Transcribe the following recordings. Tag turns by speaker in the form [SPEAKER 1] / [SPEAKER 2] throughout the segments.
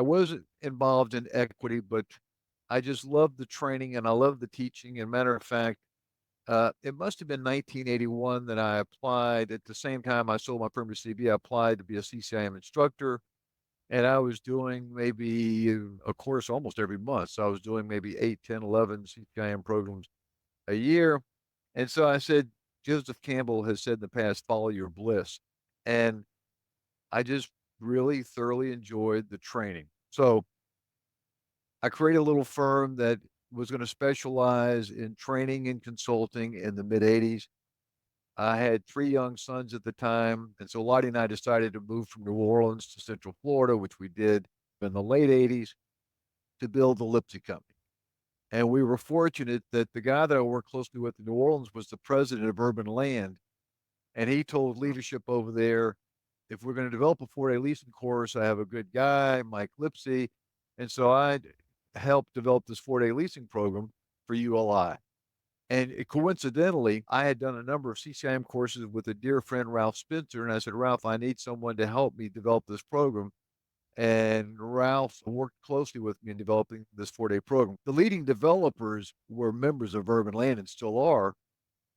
[SPEAKER 1] I wasn't involved in equity, but I just loved the training and I loved the teaching. And matter of fact, it must have been 1981 that I applied. At the same time I sold my firm to CB, I applied to be a CCIM instructor. And I was doing maybe a course almost every month. So I was doing maybe 8, 10, 11 CCIM programs a year. And so I said, Joseph Campbell has said in the past, follow your bliss. And I just really thoroughly enjoyed the training. So I created a little firm that was going to specialize in training and consulting in the mid 80s. I had three young sons at the time. And so Lottie and I decided to move from New Orleans to Central Florida, which we did in the late 80s to build the Lipsy Company. And we were fortunate that the guy that I worked closely with in New Orleans was the president of Urban Land. And he told leadership over there, if we're going to develop a 4-day leasing course, I have a good guy, Mike Lipsy. And so I helped develop this 4-day leasing program for ULI. And coincidentally, I had done a number of CCIM courses with a dear friend, Ralph Spencer. And I said, Ralph, I need someone to help me develop this program. And Ralph worked closely with me in developing this 4-day program. The leading developers were members of Urban Land and still are.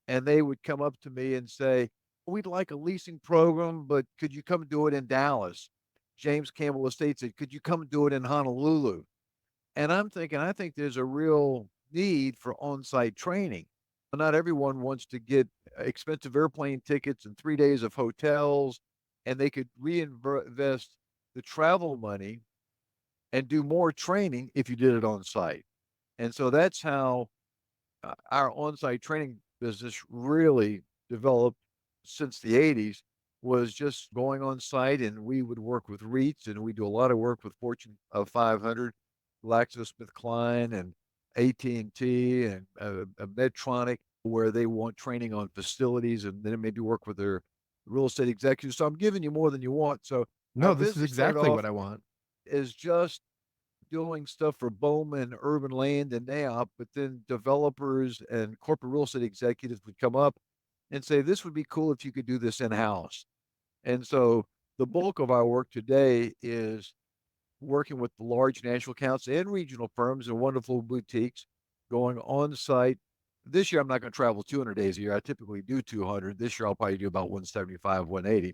[SPEAKER 1] And they would come up to me and say, we'd like a leasing program, but could you come do it in Dallas? James Campbell Estate said, could you come do it in Honolulu? And I'm thinking, I think there's a real need for on site training. Not everyone wants to get expensive airplane tickets and 3 days of hotels, and they could reinvest the travel money and do more training if you did it on site. And so that's how our on site training business really developed since the 80s, was just going on site, and we would work with REITs, and we do a lot of work with Fortune 500, GlaxoSmithKline and AT&T and T and Medtronic, where they want training on facilities, and then maybe work with their real estate executives. So I'm giving you more than you want. So our
[SPEAKER 2] No, this is
[SPEAKER 1] business started
[SPEAKER 2] exactly what
[SPEAKER 1] off
[SPEAKER 2] I want.
[SPEAKER 1] as just doing stuff for Bowman, Urban Land, and NAIOP, but then developers and corporate real estate executives would come up and say, this would be cool if you could do this in house. And so the bulk of our work today is working with the large national accounts and regional firms and wonderful boutiques, going on site. This year, I'm not going to travel 200 days a year. I typically do 200. This year, I'll probably do about 175, 180.